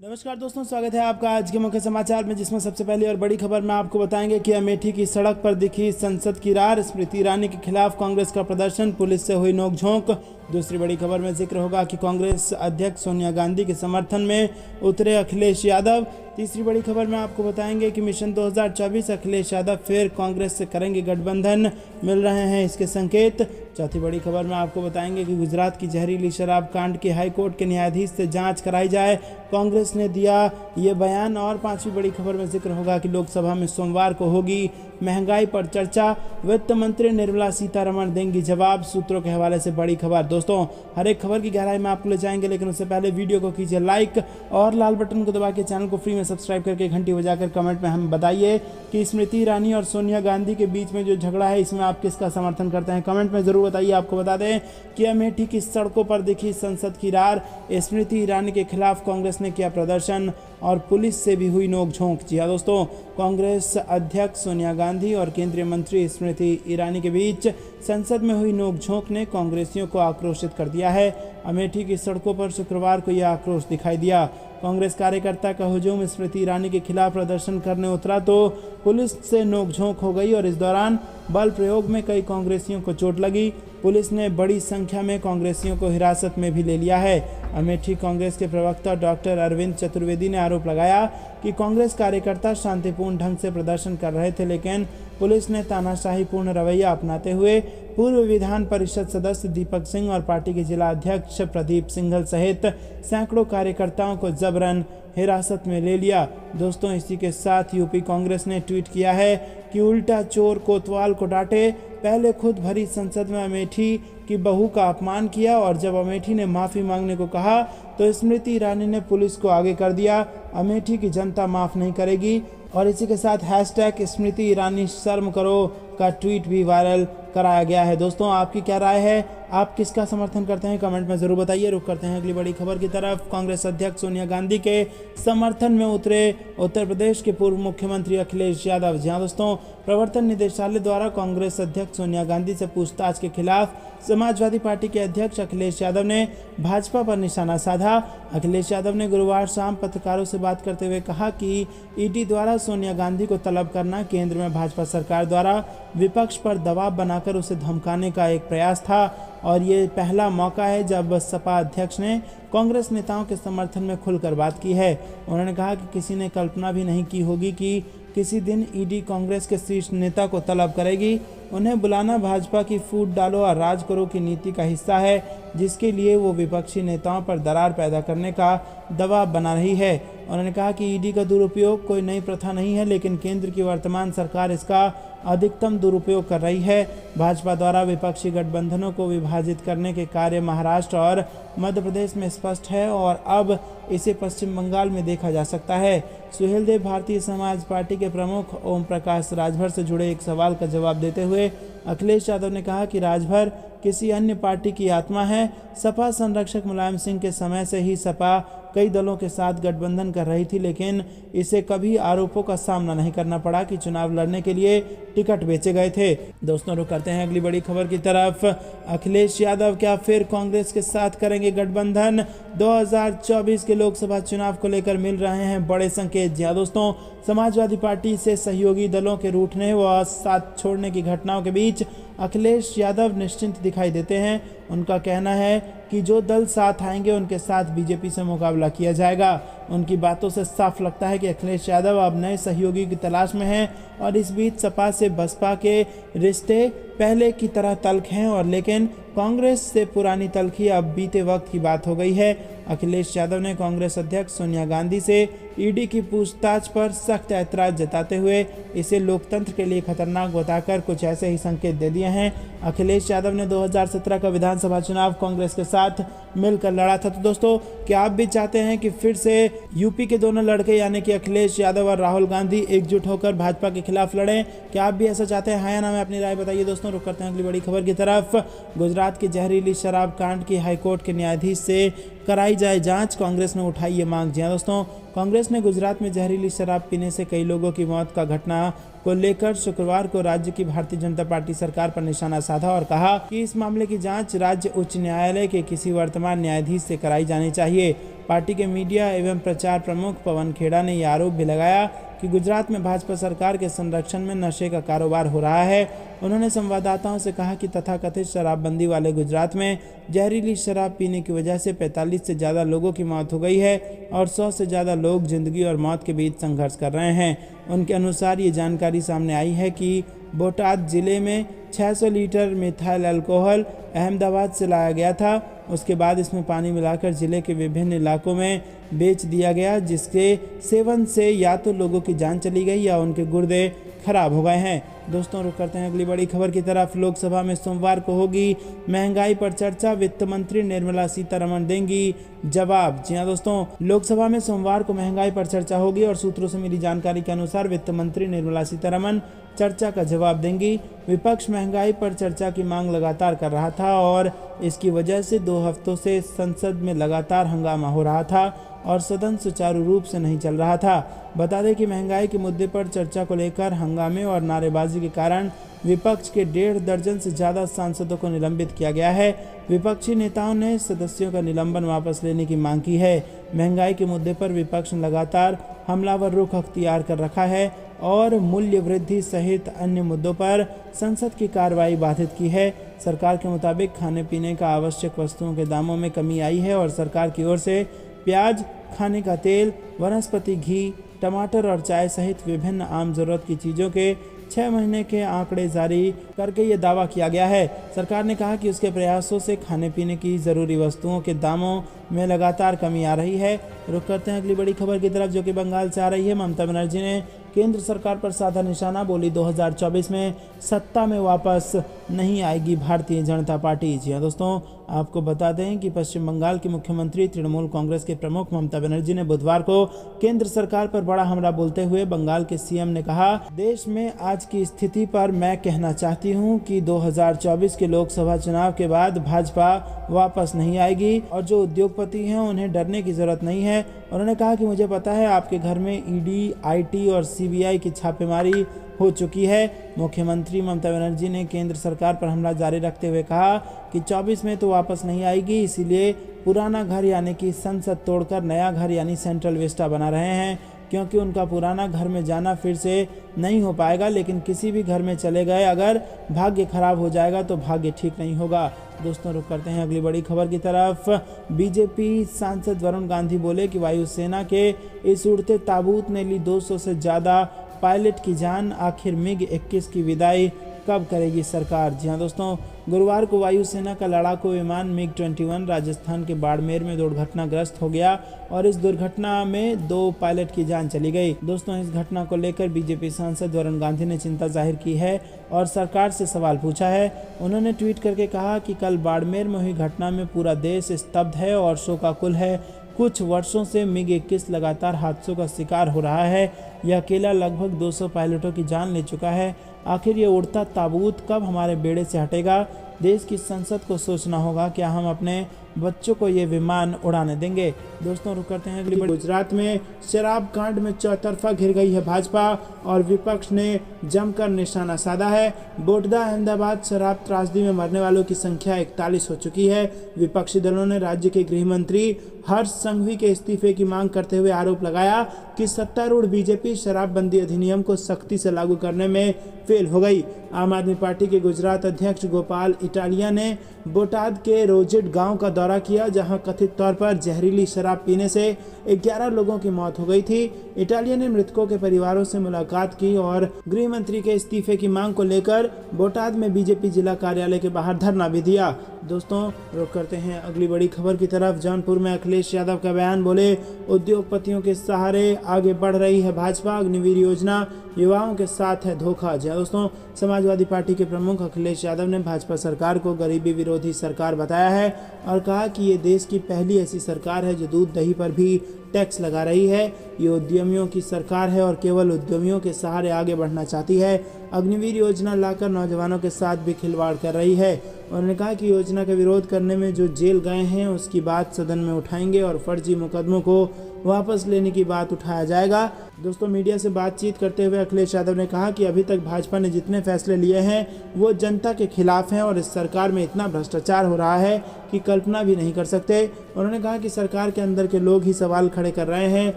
नमस्कार दोस्तों, स्वागत है आपका आज के मुख्य समाचार में, जिसमें सबसे पहली और बड़ी खबर में आपको बताएंगे कि अमेठी की सड़क पर दिखी संसद की रार, स्मृति ईरानी के खिलाफ कांग्रेस का प्रदर्शन, पुलिस से हुई नोकझोंक। दूसरी बड़ी खबर में जिक्र होगा कि कांग्रेस अध्यक्ष सोनिया गांधी के समर्थन में उतरे अखिलेश यादव। तीसरी बड़ी खबर में आपको बताएंगे कि मिशन 2024 अखिलेश यादव फिर कांग्रेस से करेंगे गठबंधन, मिल रहे हैं इसके संकेत। चौथी बड़ी खबर में आपको बताएंगे कि गुजरात की जहरीली शराब कांड की हाईकोर्ट के न्यायाधीश से जांच कराई जाए, कांग्रेस ने दिया ये बयान। और पांचवी बड़ी खबर में जिक्र होगा कि लोकसभा में सोमवार को होगी महंगाई पर चर्चा, वित्त मंत्री निर्मला सीतारमण देंगी जवाब, सूत्रों के हवाले से बड़ी खबर। दोस्तों, हर एक खबर की गहराई में आपको ले जाएंगे, लेकिन उससे पहले वीडियो को कीजिए लाइक और लाल बटन को दबा के चैनल को फ्री में सब्सक्राइब करके घंटी बजाकर कमेंट में हम बताइए कि स्मृति ईरानी और सोनिया गांधी के बीच में जो झगड़ा है, इसमें आप किसका समर्थन करते हैं, कमेंट में जरूर बताइए। आपको बता दें कि अमेठी की सड़कों पर दिखी संसद की रार, स्मृति ईरानी के खिलाफ कांग्रेस ने किया प्रदर्शन और पुलिस से भी हुई नोकझोंक। जी हाँ दोस्तों, कांग्रेस अध्यक्ष सोनिया गांधी और केंद्रीय मंत्री स्मृति ईरानी के बीच संसद में हुई नोकझोंक ने कांग्रेसियों को आक्रोशित कर दिया है। अमेठी की सड़कों पर शुक्रवार को यह आक्रोश दिखाई दिया। कांग्रेस कार्यकर्ता का हुजूम स्मृति ईरानी के खिलाफ प्रदर्शन करने उतरा तो पुलिस से नोकझोंक हो गई और इस दौरान बल प्रयोग में कई कांग्रेसियों को चोट लगी। पुलिस ने बड़ी संख्या में कांग्रेसियों को हिरासत में भी ले लिया है। अमेठी कांग्रेस के प्रवक्ता डॉक्टर अरविंद चतुर्वेदी ने आरोप लगाया कि कांग्रेस कार्यकर्ता शांतिपूर्ण ढंग से प्रदर्शन कर रहे थे, लेकिन पुलिस ने तानाशाहीपूर्ण रवैया अपनाते हुए पूर्व विधान परिषद सदस्य दीपक सिंह और पार्टी के जिला अध्यक्ष प्रदीप सिंघल सहित सैकड़ों कार्यकर्ताओं को जबरन हिरासत में ले लिया। दोस्तों, इसी के साथ यूपी कांग्रेस ने ट्वीट किया है कि उल्टा चोर कोतवाल को डांटे, पहले खुद भरी संसद में अमेठी की बहू का अपमान किया और जब अमेठी ने माफ़ी मांगने को कहा तो स्मृति ईरानी ने पुलिस को आगे कर दिया। अमेठी की जनता माफ़ नहीं करेगी। और इसी के साथ हैशटैग स्मृति ईरानी शर्म करो का ट्वीट भी वायरल कराया गया है। दोस्तों, आपकी क्या राय है, आप किसका समर्थन करते हैं, कमेंट में जरूर बताइए। रुक करते हैं अगली बड़ी खबर की तरफ। कांग्रेस अध्यक्ष सोनिया गांधी के समर्थन में उतरे उत्तर प्रदेश के पूर्व मुख्यमंत्री अखिलेश यादव। जहां दोस्तों, प्रवर्तन निदेशालय द्वारा कांग्रेस अध्यक्ष सोनिया गांधी से पूछताछ के खिलाफ समाजवादी पार्टी के अध्यक्ष अखिलेश यादव ने भाजपा पर निशाना साधा। अखिलेश यादव ने गुरुवार शाम पत्रकारों से बात करते हुए कहा कि ईडी द्वारा सोनिया गांधी को तलब करना केंद्र में भाजपा सरकार द्वारा विपक्ष पर दबाव बनाकर उसे धमकाने का एक प्रयास था और ये पहला मौका है जब सपा अध्यक्ष ने कांग्रेस नेताओं के समर्थन में खुलकर बात की है। उन्होंने कहा कि किसी ने कल्पना भी नहीं की होगी कि किसी दिन ईडी कांग्रेस के शीर्ष नेता को तलब करेगी। उन्हें बुलाना भाजपा की फूट डालो और राज करो की नीति का हिस्सा है, जिसके लिए वो विपक्षी नेताओं पर दरार पैदा करने का दबाव बना रही है। उन्होंने कहा कि ईडी का दुरुपयोग कोई नई प्रथा नहीं है, लेकिन केंद्र की वर्तमान सरकार इसका अधिकतम दुरुपयोग कर रही है। भाजपा द्वारा विपक्षी गठबंधनों को विभाजित करने के कार्य महाराष्ट्र और मध्य प्रदेश में स्पष्ट है और अब इसे पश्चिम बंगाल में देखा जा सकता है। सुहेलदेव भारतीय समाज पार्टी के प्रमुख ओम प्रकाश राजभर से जुड़े एक सवाल का जवाब देते हुए अखिलेश यादव ने कहा कि राजभर किसी अन्य पार्टी की आत्मा है। सपा संरक्षक मुलायम सिंह के समय से ही सपा कई दलों के साथ गठबंधन कर रही थी, लेकिन इसे कभी आरोपों का सामना नहीं करना पड़ा कि चुनाव लड़ने के लिए टिकट बेचे गए थे। दोस्तों, रुक करते हैं अगली बड़ी खबर की तरफ। अखिलेश यादव क्या फिर कांग्रेस के साथ करेंगे गठबंधन? 2024 के लोकसभा चुनाव को लेकर मिल रहे हैं बड़े संकेत। जी हाँ दोस्तों, समाजवादी पार्टी से सहयोगी दलों के रूठने व साथ छोड़ने की घटनाओं के बीच अखिलेश यादव निश्चिंत दिखाई देते हैं। उनका कहना है कि जो दल साथ आएंगे उनके साथ बीजेपी से मुकाबला किया जाएगा। उनकी बातों से साफ लगता है कि अखिलेश यादव अब नए सहयोगी की तलाश में हैं और इस बीच सपा से बसपा के रिश्ते पहले की तरह तल्ख हैं और लेकिन कांग्रेस से पुरानी तल्खी अब बीते वक्त की बात हो गई है। अखिलेश यादव ने कांग्रेस अध्यक्ष सोनिया गांधी से ईडी की पूछताछ पर सख्त ऐतराज जताते हुए इसे लोकतंत्र के लिए खतरनाक बताकर कुछ ऐसे ही संकेत दे दिए हैं। अखिलेश यादव ने 2017 का विधानसभा चुनाव कांग्रेस के साथ मिलकर लड़ा था। तो दोस्तों, क्या आप भी चाहते हैं कि फिर से यूपी के दोनों लड़के यानी कि अखिलेश यादव और राहुल गांधी एकजुट होकर भाजपा के खिलाफ लड़ें? क्या आप भी ऐसा चाहते हैं? हाँ या ना में अपनी राय बताइए। दोस्तों, रुक करते हैं अगली बड़ी खबर की तरफ। गुजरात की जहरीली शराब कांड की हाईकोर्ट के न्यायाधीश से कराई जाए जांच, कांग्रेस ने उठाई ये मांग। जी हाँ दोस्तों, कांग्रेस ने गुजरात में जहरीली शराब पीने से कई लोगों की मौत का घटना को लेकर शुक्रवार को राज्य की भारतीय जनता पार्टी सरकार पर निशाना साधा और कहा कि इस मामले की जांच राज्य उच्च न्यायालय के किसी वर्तमान न्यायाधीश से कराई जानी चाहिए। पार्टी के मीडिया एवं प्रचार प्रमुख पवन खेड़ा ने यह आरोप भी लगाया कि गुजरात में भाजपा सरकार के संरक्षण में नशे का कारोबार हो रहा है। उन्होंने संवाददाताओं से कहा कि तथाकथित शराबबंदी वाले गुजरात में जहरीली शराब पीने की वजह से 45 से ज़्यादा लोगों की मौत हो गई है और 100 से ज़्यादा लोग जिंदगी और मौत के बीच संघर्ष कर रहे हैं। उनके अनुसार ये जानकारी सामने आई है कि बोटाद जिले में 600 लीटर मिथाइल अल्कोहल अहमदाबाद से लाया गया था। उसके बाद इसमें पानी मिलाकर जिले के विभिन्न इलाकों में बेच दिया गया, जिसके सेवन से या तो लोगों की जान चली गई या उनके गुर्दे खराब हो गए हैं। दोस्तों, रुक करते हैं अगली बड़ी खबर की तरफ। लोकसभा में सोमवार को होगी महंगाई पर चर्चा, वित्त मंत्री निर्मला सीतारमण देंगी जवाब। जी हाँ दोस्तों, लोकसभा में सोमवार को महंगाई पर चर्चा होगी और सूत्रों से मिली जानकारी के अनुसार वित्त मंत्री निर्मला सीतारमण चर्चा का जवाब देंगी। विपक्ष महंगाई पर चर्चा की मांग लगातार कर रहा था और इसकी वजह से 2 हफ्तों से संसद में लगातार हंगामा हो रहा था और सदन सुचारू रूप से नहीं चल रहा था। बता दें कि महंगाई के मुद्दे पर चर्चा को लेकर हंगामे और नारेबाजी के कारण विपक्ष के 1.5 दर्जन से ज़्यादा सांसदों को निलंबित किया गया है। विपक्षी नेताओं ने सदस्यों का निलंबन वापस लेने की मांग की है। महंगाई के मुद्दे पर विपक्ष ने लगातार हमलावर रुख अख्तियार कर रखा है और मूल्य वृद्धि सहित अन्य मुद्दों पर संसद की कार्रवाई बाधित की है। सरकार के मुताबिक खाने पीने का आवश्यक वस्तुओं के दामों में कमी आई है और सरकार की ओर से प्याज, खाने का तेल, वनस्पति घी, टमाटर और चाय सहित विभिन्न आम जरूरत की चीज़ों के 6 महीने के आंकड़े जारी करके ये दावा किया गया है। सरकार ने कहा कि उसके प्रयासों से खाने पीने की ज़रूरी वस्तुओं के दामों में लगातार कमी आ रही है। रुक करते हैं अगली बड़ी खबर की तरफ, जो कि बंगाल से आ रही है। ममता बनर्जी ने केंद्र सरकार पर साधा निशाना, बोली 2024 में सत्ता में वापस नहीं आएगी भारतीय जनता पार्टी। जी हाँ दोस्तों, आपको बता दें कि पश्चिम बंगाल की मुख्यमंत्री तृणमूल कांग्रेस के प्रमुख ममता बनर्जी ने बुधवार को केंद्र सरकार पर बड़ा हमला बोलते हुए बंगाल के सीएम ने कहा, देश में आज की स्थिति पर मैं कहना चाहती हूं कि 2024 के लोकसभा चुनाव के बाद भाजपा वापस नहीं आएगी और जो उद्योगपति हैं उन्हें डरने की जरूरत नहीं है। उन्होंने कहा कि मुझे पता है आपके घर में ईडी, आईटी और सीबीआई की छापेमारी हो चुकी है। मुख्यमंत्री ममता बनर्जी ने केंद्र सरकार पर हमला जारी रखते हुए कहा कि 24 में तो वापस नहीं आएगी, इसीलिए पुराना घर यानी कि संसद तोड़कर नया घर यानी सेंट्रल विस्टा बना रहे हैं, क्योंकि उनका पुराना घर में जाना फिर से नहीं हो पाएगा। लेकिन किसी भी घर में चले गए अगर भाग्य खराब हो जाएगा तो भाग्य ठीक नहीं होगा। दोस्तों, रुक करते हैं अगली बड़ी खबर की तरफ। बीजेपी सांसद वरुण गांधी बोले कि वायुसेना के इस उड़ते ताबूत ने ली 200 से ज़्यादा पायलट की जान, आखिर MiG-21 की विदाई कब करेगी सरकार। जी हाँ दोस्तों, गुरुवार को वायुसेना का लड़ाकू विमान MiG-21 राजस्थान के बाड़मेर में दुर्घटनाग्रस्त हो गया और इस दुर्घटना में 2 पायलट की जान चली गई। दोस्तों, इस घटना को लेकर बीजेपी सांसद वरुण गांधी ने चिंता जाहिर की है और सरकार से सवाल पूछा है। उन्होंने ट्वीट करके कहा कि कल बाड़मेर में हुई घटना में पूरा देश स्तब्ध है और शोकाकुल है। कुछ वर्षों से MiG-21 लगातार हादसों का शिकार हो रहा है। यह अकेला लगभग 200 पायलटों की जान ले चुका है। आखिर ये उड़ता ताबूत कब हमारे बेड़े से हटेगा? देश की संसद को सोचना होगा, क्या हम अपने बच्चों को ये विमान उड़ाने देंगे। दोस्तों, रुक करते हैं अगली। गुजरात में शराब कांड में चौतरफा घिर गई है भाजपा और विपक्ष ने जमकर निशाना साधा है। बोटदा अहमदाबाद शराब त्रासदी में मरने वालों की संख्या 41 हो चुकी है। विपक्षी दलों ने राज्य के गृह मंत्री हर्ष संघवी के इस्तीफे की मांग करते हुए आरोप लगाया कि सत्तारूढ़ बीजेपी शराबबंदी अधिनियम को सख्ती से लागू करने में फेल हो गई। आम आदमी पार्टी के गुजरात अध्यक्ष गोपाल इटालिया ने बोटाद के रोजेट गांव का दौरा किया, जहां कथित तौर पर जहरीली शराब पीने से 11 लोगों की मौत हो गई थी। इटालिया ने मृतकों के परिवारों से मुलाकात की और गृह मंत्री के इस्तीफे की मांग को लेकर बोटाद में बीजेपी जिला कार्यालय के बाहर धरना भी दिया। दोस्तों, रुक करते हैं अगली बड़ी खबर की तरफ। जौनपुर में अखिलेश यादव का बयान, बोले उद्योगपतियों के सहारे आगे बढ़ रही है भाजपा, अग्निवीर योजना युवाओं के साथ है धोखा। जी दोस्तों, समाजवादी पार्टी के प्रमुख अखिलेश यादव ने भाजपा सरकार को गरीबी विरोधी सरकार बताया है और कहा कि ये देश की पहली ऐसी सरकार है जो दूध दही पर भी टैक्स लगा रही है। ये उद्यमियों की सरकार है और केवल उद्यमियों के सहारे आगे बढ़ना चाहती है। अग्निवीर योजना लाकर नौजवानों के साथ भी खिलवाड़ कर रही है। उन्होंने कहा कि योजना का विरोध करने में जो जेल गए हैं उसकी बात सदन में उठाएंगे और फर्जी मुकदमों को वापस लेने की बात उठाया जाएगा। दोस्तों, मीडिया से बातचीत करते हुए अखिलेश यादव ने कहा कि अभी तक भाजपा ने जितने फैसले लिए हैं वो जनता के खिलाफ हैं और इस सरकार में इतना भ्रष्टाचार हो रहा है कि कल्पना भी नहीं कर सकते। उन्होंने कहा कि सरकार के अंदर के लोग ही सवाल खड़े कर रहे हैं।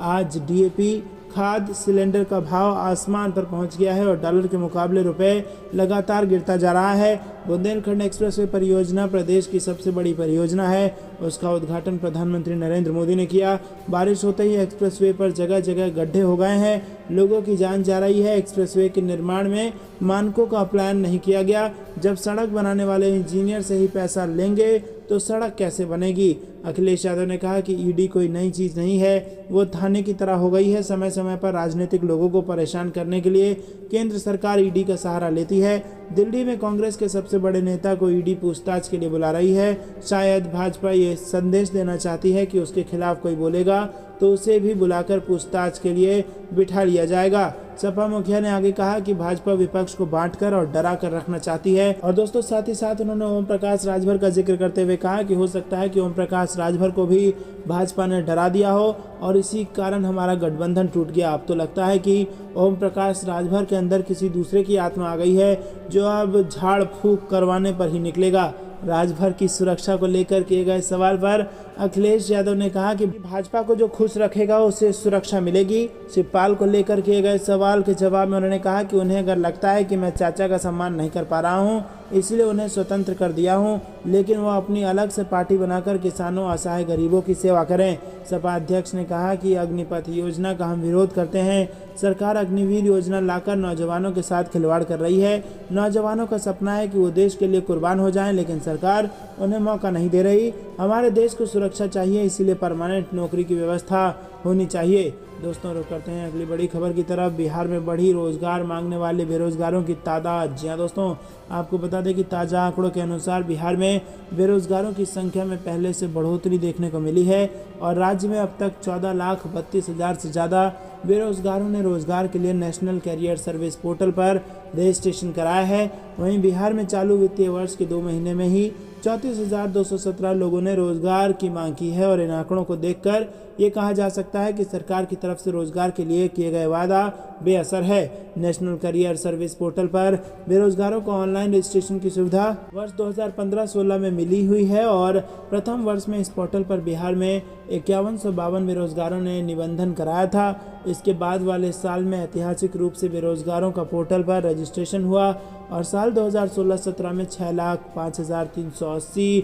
आज डीएपी खाद सिलेंडर का भाव आसमान पर पहुंच गया है और डॉलर के मुकाबले रुपए लगातार गिरता जा रहा है। बुंदेलखंड एक्सप्रेसवे परियोजना प्रदेश की सबसे बड़ी परियोजना है। उसका उद्घाटन प्रधानमंत्री नरेंद्र मोदी ने किया। बारिश होते ही एक्सप्रेसवे पर जगह जगह गड्ढे हो गए हैं, लोगों की जान जा रही है। एक्सप्रेसवे के निर्माण में मानकों का अपलायन नहीं किया गया। जब सड़क बनाने वाले इंजीनियर से ही पैसा लेंगे तो सड़क कैसे बनेगी। अखिलेश यादव ने कहा कि ईडी कोई नई चीज़ नहीं है, वो थाने की तरह हो गई है। समय समय पर राजनीतिक लोगों को परेशान करने के लिए केंद्र सरकार ईडी का सहारा लेती है। दिल्ली में कांग्रेस के सबसे बड़े नेता को ईडी पूछताछ के लिए बुला रही है। शायद भाजपा ये संदेश देना चाहती है कि उसके खिलाफ कोई बोलेगा तो उसे भी बुलाकर पूछताछ के लिए बिठा लिया जाएगा। सपा मुखिया ने आगे कहा कि भाजपा विपक्ष को बांटकर और डरा कर रखना चाहती है। और दोस्तों, साथ ही साथ उन्होंने ओम प्रकाश राजभर का जिक्र करते हुए कहा कि हो सकता है कि ओम प्रकाश राजभर को भी भाजपा ने डरा दिया हो और इसी कारण हमारा गठबंधन टूट गया। अब तो लगता है कि ओम प्रकाश राजभर के अंदर किसी दूसरे की आत्मा आ गई है जो अब झाड़ फूंक करवाने पर ही निकलेगा। राजभर की सुरक्षा को लेकर किए गए सवाल पर अखिलेश यादव ने कहा कि भाजपा को जो खुश रखेगा उसे सुरक्षा मिलेगी। शिवपाल को लेकर किए गए सवाल के जवाब में उन्होंने कहा कि उन्हें अगर लगता है कि मैं चाचा का सम्मान नहीं कर पा रहा हूं इसलिए उन्हें स्वतंत्र कर दिया हूं, लेकिन वो अपनी अलग से पार्टी बनाकर किसानों, असहाय गरीबों की सेवा करें। सपा अध्यक्ष ने कहा कि अग्निपथ योजना का हम विरोध करते हैं। सरकार अग्निवीर योजना लाकर नौजवानों के साथ खिलवाड़ कर रही है। नौजवानों का सपना है कि वो देश के लिए कुर्बान हो जाएं, लेकिन सरकार उन्हें मौका नहीं दे रही। हमारे देश को सुरक्षा चाहिए, इसीलिए परमानेंट नौकरी की व्यवस्था होनी चाहिए। दोस्तों, रुक करते हैं अगली बड़ी खबर की तरफ। बिहार में बढ़ी रोजगार मांगने वाले बेरोजगारों की तादाद। जी हाँ दोस्तों, आपको बता दें कि ताज़ा आंकड़ों के अनुसार बिहार में बेरोजगारों की संख्या में पहले से बढ़ोतरी देखने को मिली है और राज्य में अब तक 14,32,000 से ज़्यादा बेरोजगारों ने रोजगार के लिए नेशनल कैरियर सर्विस पोर्टल पर रजिस्ट्रेशन कराया है। वहीं बिहार में चालू वित्तीय वर्ष के 2 महीने में ही 34,217 लोगों ने रोजगार की मांग की है और इन आंकड़ों को देखकर ये कहा जा सकता है कि सरकार की तरफ से रोजगार के लिए किए गए वादा बेअसर है। नेशनल करियर सर्विस पोर्टल पर बेरोजगारों को ऑनलाइन रजिस्ट्रेशन की सुविधा वर्ष 2015-16 में मिली हुई है और प्रथम वर्ष में इस पोर्टल पर बिहार में 5152 बेरोजगारों ने निबंधन कराया था। इसके बाद वाले साल में ऐतिहासिक रूप से बेरोजगारों का पोर्टल पर रजिस्ट्रेशन हुआ और साल 2016-17 में 6,05,380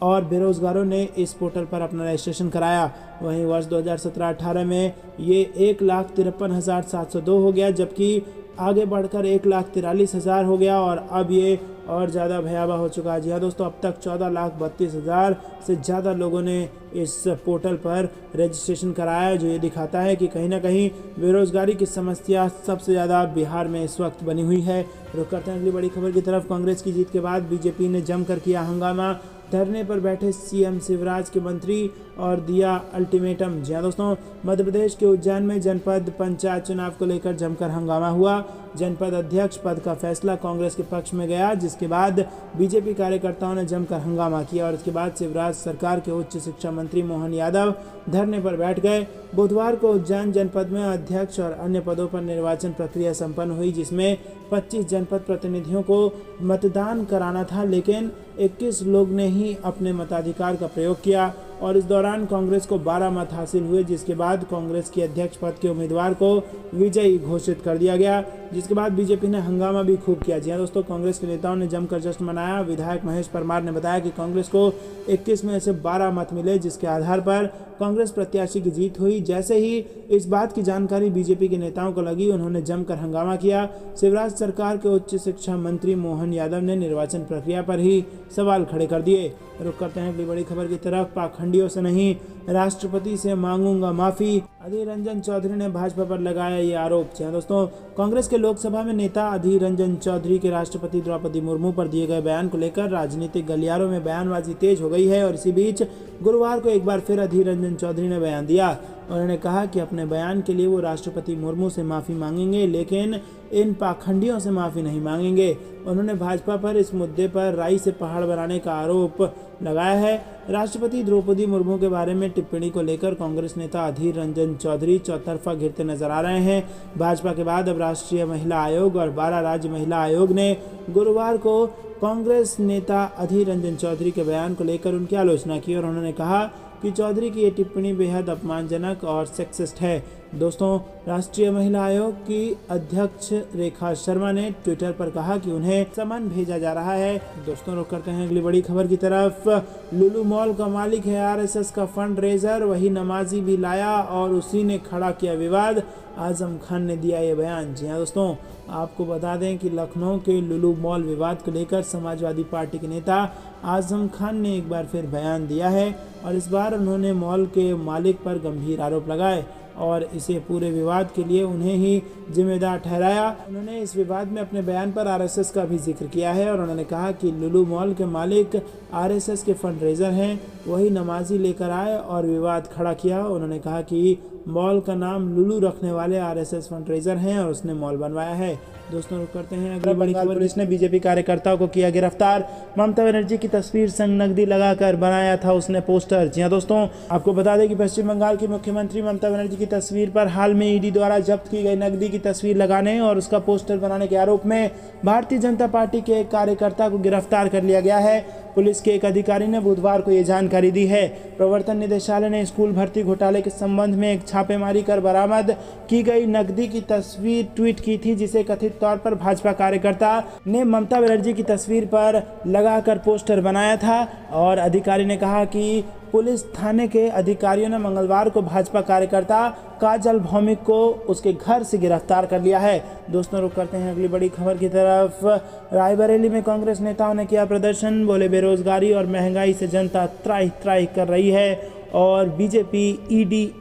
और बेरोजगारों ने इस पोर्टल पर अपना रजिस्ट्रेशन कराया। वहीं वर्ष 2017-18 में ये 1,53,702 हो गया, जबकि आगे बढ़कर 1,43,000 हो गया और अब ये और ज़्यादा भयावह हो चुका है। जी हाँ दोस्तों, अब तक 14,32,000 से ज़्यादा लोगों ने इस पोर्टल पर रजिस्ट्रेशन कराया है, जो ये दिखाता है कि कहीं ना कहीं बेरोजगारी की समस्या सबसे ज़्यादा बिहार में इस वक्त बनी हुई है। रुक करते हैं अगली बड़ी खबर की तरफ। कांग्रेस की जीत के बाद बीजेपी ने जमकर किया हंगामा। धरने पर बैठे सीएम शिवराज के मंत्री और दिया अल्टीमेटम। जी हाँ दोस्तों, मध्य प्रदेश के उज्जैन में जनपद पंचायत चुनाव को लेकर जमकर हंगामा हुआ। जनपद अध्यक्ष पद का फैसला कांग्रेस के पक्ष में गया, जिसके बाद बीजेपी कार्यकर्ताओं ने जमकर हंगामा किया और इसके बाद शिवराज सरकार के उच्च शिक्षा मंत्री मोहन यादव धरने पर बैठ गए। बुधवार को उज्जैन जनपद में अध्यक्ष और अन्य पदों पर निर्वाचन प्रक्रिया संपन्न हुई, जिसमें 25 जनपद प्रतिनिधियों को मतदान कराना था, लेकिन 21 लोग ने ही अपने मताधिकार का प्रयोग किया और इस दौरान कांग्रेस को 12 मत हासिल हुए, जिसके बाद कांग्रेस की अध्यक्ष पद के उम्मीदवार को विजयी घोषित कर दिया गया, जिसके बाद बीजेपी ने हंगामा भी खूब किया। जी हाँ दोस्तों, कांग्रेस के नेताओं ने जमकर जश्न मनाया। विधायक महेश परमार ने बताया कि कांग्रेस को 21 में से 12 मत मिले, जिसके आधार पर कांग्रेस प्रत्याशी की जीत हुई। जैसे ही इस बात की जानकारी बीजेपी के नेताओं को लगी, उन्होंने जमकर हंगामा किया। शिवराज सरकार के उच्च शिक्षा मंत्री मोहन यादव ने निर्वाचन प्रक्रिया पर ही सवाल खड़े कर दिए। रुक करते हैं अगली बड़ी खबर की तरफ। पाखंडियों से नहीं, राष्ट्रपति से मांगूंगा माफी। अधीर रंजन चौधरी ने भाजपा पर लगाया ये आरोप। जी हाँ दोस्तों, कांग्रेस के लोकसभा में नेता अधीर रंजन चौधरी के राष्ट्रपति द्रौपदी मुर्मू पर दिए गए बयान को लेकर राजनीतिक गलियारों में बयानबाजी तेज हो गई है और इसी बीच गुरुवार को एक बार फिर अधीर रंजन चौधरी ने बयान दिया। उन्होंने कहा कि अपने बयान के लिए वो राष्ट्रपति मुर्मू से माफ़ी मांगेंगे, लेकिन इन पाखंडियों से माफ़ी नहीं मांगेंगे। उन्होंने भाजपा पर इस मुद्दे पर राई से पहाड़ बनाने का आरोप लगाया है। राष्ट्रपति द्रौपदी मुर्मू के बारे में टिप्पणी को लेकर कांग्रेस नेता अधीर रंजन चौधरी चौतरफा घिरते नजर आ रहे हैं। भाजपा के बाद अब राष्ट्रीय महिला आयोग और 12 राज्य महिला आयोग ने गुरुवार को कांग्रेस नेता अधीर रंजन चौधरी के बयान को लेकर उनकी आलोचना की और उन्होंने कहा कि चौधरी की ये टिप्पणी बेहद अपमानजनक और सेक्सिस्ट है। दोस्तों, राष्ट्रीय महिला आयोग की अध्यक्ष रेखा शर्मा ने ट्विटर पर कहा कि उन्हें समन भेजा जा रहा है। दोस्तों, रुक करते हैं अगली बड़ी खबर की तरफ। लुलु मॉल का मालिक है आरएसएस का फंड रेजर, वही नमाजी भी लाया और उसी ने खड़ा किया विवाद। आजम खान ने दिया ये बयान। जी हाँ दोस्तों, आपको बता दें कि लखनऊ के लुलु मॉल विवाद को लेकर समाजवादी पार्टी के नेता आजम खान ने एक बार फिर बयान दिया है और इस बार उन्होंने मॉल के मालिक पर गंभीर आरोप लगाए और इसे पूरे विवाद के लिए उन्हें ही जिम्मेदार ठहराया। उन्होंने इस विवाद में अपने बयान पर आरएसएस का भी जिक्र किया है और उन्होंने कहा कि लुलु मॉल के मालिक आरएसएस के फंड रेजर हैं, वही नमाजी लेकर आए और विवाद खड़ा किया। उन्होंने कहा कि मॉल का नाम लुलु रखने वाले आरएसएस फंड रेजर हैं और उसने मॉल बनवाया है। दोस्तों, रुक करते हैं अगली बड़ी खबर। पुलिस ने बीजेपी कार्यकर्ताओं को किया गिरफ्तार। ममता बनर्जी की तस्वीर संग नकदी लगाकर बनाया था उसने पोस्टर। जी हाँ दोस्तों, आपको बता दें कि पश्चिम बंगाल की मुख्यमंत्री ममता बनर्जी की तस्वीर पर हाल में ईडी द्वारा जब्त की गई नकदी की तस्वीर लगाने और उसका पोस्टर बनाने के आरोप में भारतीय जनता पार्टी के एक कार्यकर्ता को गिरफ्तार कर लिया गया है। पुलिस के एक अधिकारी ने बुधवार को ये जानकारी दी है। प्रवर्तन निदेशालय ने स्कूल भर्ती घोटाले के संबंध में एक छापेमारी कर बरामद की गई नकदी की तस्वीर ट्वीट की थी, जिसे कथित तौर पर भाजपा कार्यकर्ता ने ममता बनर्जी की तस्वीर पर लगाकर पोस्टर बनाया था और अधिकारी ने कहा कि पुलिस थाने के अधिकारियों ने मंगलवार को भाजपा कार्यकर्ता काजल भौमिक को उसके घर से गिरफ्तार कर लिया है। दोस्तों, रुक करते हैं अगली बड़ी खबर की तरफ। रायबरेली में कांग्रेस नेताओं ने किया प्रदर्शन। बोले, बेरोजगारी और महंगाई से जनता त्राही त्राही कर रही है और बीजेपी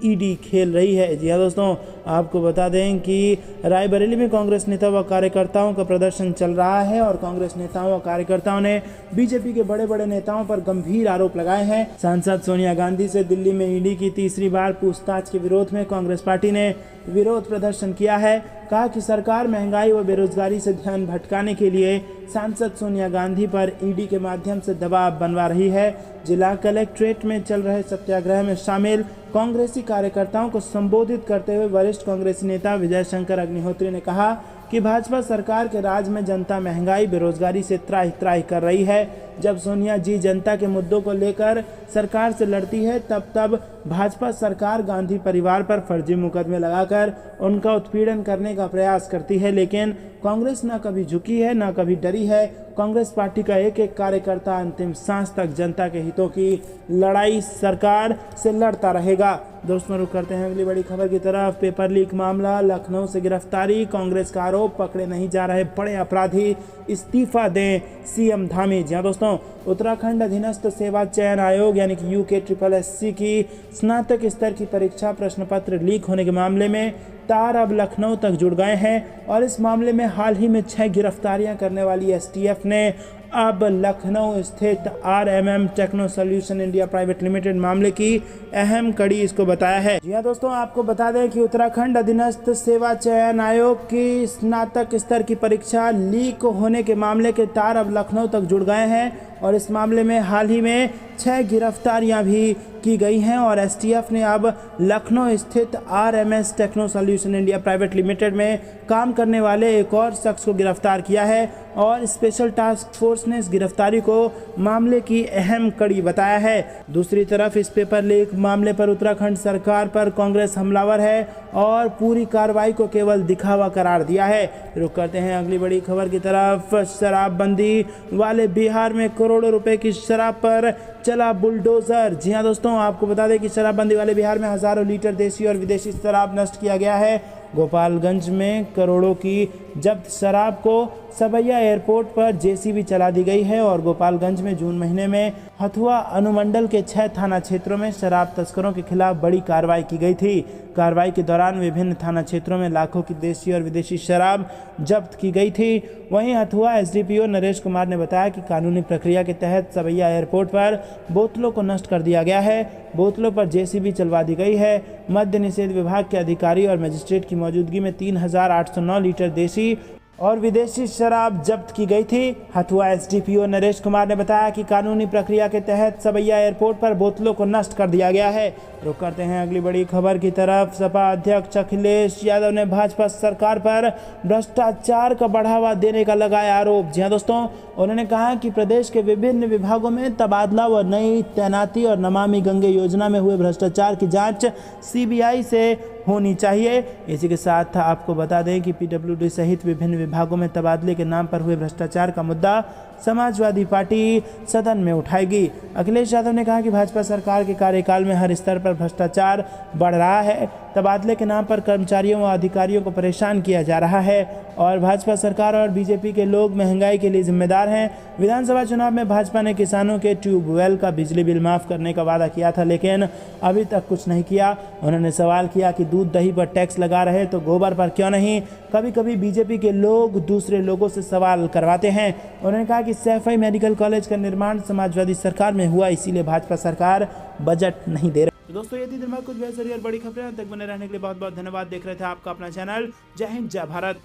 ईडी खेल रही है। जी हाँ दोस्तों, आपको बता दें कि रायबरेली में कांग्रेस नेता व कार्यकर्ताओं का प्रदर्शन चल रहा है और कांग्रेस नेताओं व कार्यकर्ताओं ने बीजेपी के बड़े बड़े नेताओं पर गंभीर आरोप लगाए हैं। सांसद सोनिया गांधी से दिल्ली में ईडी की तीसरी बार पूछताछ के विरोध में कांग्रेस पार्टी ने विरोध प्रदर्शन किया है। कहा कि सरकार महंगाई व बेरोजगारी से ध्यान भटकाने के लिए सांसद सोनिया गांधी पर ईडी के माध्यम से दबाव बनवा रही है। जिला कलेक्ट्रेट में चल रहे सत्याग्रह में शामिल कांग्रेसी कार्यकर्ताओं को संबोधित करते हुए वरिष्ठ कांग्रेसी नेता विजय शंकर अग्निहोत्री ने कहा कि भाजपा सरकार के राज में जनता महंगाई बेरोजगारी से त्राही त्राही कर रही है। जब सोनिया जी जनता के मुद्दों को लेकर सरकार से लड़ती है तब भाजपा सरकार गांधी परिवार पर फर्जी मुकदमे लगाकर उनका उत्पीड़न करने का प्रयास करती है, लेकिन कांग्रेस न कभी झुकी है न कभी डरी है। कांग्रेस पार्टी का एक एक कार्यकर्ता अंतिम सांस तक जनता के हितों की लड़ाई सरकार से लड़ता रहेगा। दोस्तों, रुक करते हैं अगली बड़ी खबर की तरफ। पेपर लीक मामला, लखनऊ से गिरफ्तारी, कांग्रेस का आरोप, पकड़े नहीं जा रहे बड़े अपराधी, इस्तीफा दें सीएम धामी। जी हाँ दोस्तों, उत्तराखंड अधीनस्थ सेवा चयन आयोग यानी कि UKSSC की स्नातक स्तर की परीक्षा प्रश्न पत्र लीक होने के मामले में तार अब लखनऊ तक जुड़ गए हैं और इस मामले में हाल ही में 6 गिरफ्तारियां करने वाली STF ने अब लखनऊ स्थित RMM techno solution India private limited मामले की अहम कड़ी इसको बताया है। जी हाँ दोस्तों, आपको बता दें कि उत्तराखंड अधीनस्थ सेवा चयन आयोग की स्नातक स्तर की परीक्षा लीक होने के मामले के तार अब लखनऊ तक जुड़ गए हैं और इस मामले में हाल ही में 6 गिरफ्तारियां भी की गई हैं और STF ने अब लखनऊ स्थित RMS techno solution India private limited में काम करने वाले एक और शख्स को गिरफ्तार किया है और स्पेशल टास्क फोर्स ने इस गिरफ्तारी को मामले की अहम कड़ी बताया है। दूसरी तरफ इस पेपर लीक मामले पर उत्तराखंड सरकार पर कांग्रेस हमलावर है और पूरी कार्रवाई को केवल दिखावा करार दिया है। रुक करते हैं अगली बड़ी खबर की तरफ। शराबबंदी वाले बिहार में करोड़ों रुपए की शराब पर चला बुलडोजर। जी हाँ दोस्तों, आपको बता दें कि शराबबंदी वाले बिहार में हजारों लीटर देसी और विदेशी शराब नष्ट किया गया है। गोपालगंज में करोड़ों की जब्त शराब को सबैया एयरपोर्ट पर जेसीबी चला दी गई है और गोपालगंज में जून महीने में हथुआ अनुमंडल के 6 थाना क्षेत्रों में शराब तस्करों के खिलाफ बड़ी कार्रवाई की गई थी। कार्रवाई के दौरान विभिन्न थाना क्षेत्रों में लाखों की देशी और विदेशी शराब जब्त की गई थी। वहीं हथुआ एसडीपीओ नरेश कुमार ने बताया कि कानूनी प्रक्रिया के तहत सबैया एयरपोर्ट पर बोतलों को नष्ट कर दिया गया है। बोतलों पर जेसीबी चलवा दी गई है। मद्य निषेध विभाग के अधिकारी और मजिस्ट्रेट की मौजूदगी में 3809 लीटर देशी और विदेशी शराब जब्त की गई थी। हथुआ एसडीपीओ नरेश कुमार ने बताया कि कानूनी प्रक्रिया के तहत सबैया एयरपोर्ट पर बोतलों को नष्ट कर दिया गया है। रुक करते हैं अगली बड़ी खबर की तरफ। सपा अध्यक्ष अखिलेश यादव ने भाजपा सरकार पर भ्रष्टाचार का बढ़ावा देने का लगाया आरोप। जी हाँ दोस्तों, उन्होंने कहा कि प्रदेश के विभिन्न विभागों में तबादला व नई तैनाती और नमामि गंगे योजना में हुए भ्रष्टाचार की जांच सीबीआई से होनी चाहिए। इसी के साथ आपको बता दें कि पीडब्ल्यूडी सहित विभिन्न विभागों में तबादले के नाम पर हुए भ्रष्टाचार का मुद्दा समाजवादी पार्टी सदन में उठाएगी। अखिलेश यादव ने कहा कि भाजपा सरकार के कार्यकाल में हर स्तर पर भ्रष्टाचार बढ़ रहा है। तबादले के नाम पर कर्मचारियों व अधिकारियों को परेशान किया जा रहा है और भाजपा सरकार और बीजेपी के लोग महंगाई के लिए जिम्मेदार हैं। विधानसभा चुनाव में भाजपा ने किसानों के ट्यूबवेल का बिजली बिल माफ़ करने का वादा किया था, लेकिन अभी तक कुछ नहीं किया। उन्होंने सवाल किया कि दूध दही पर टैक्स लगा रहे तो गोबर पर क्यों नहीं। कभी कभी बीजेपी के लोग दूसरे लोगों से सवाल करवाते हैं। उन्होंने कहा कि सैफई मेडिकल कॉलेज का निर्माण समाजवादी सरकार में हुआ, इसीलिए भाजपा सरकार बजट नहीं दे रही। तो दोस्तों, ये थी दिन भर कुछ बेहतरीन और बड़ी खबरें। तक बने रहने के लिए बहुत बहुत धन्यवाद। देख रहे थे आपका अपना चैनल। जय हिंद, जय भारत।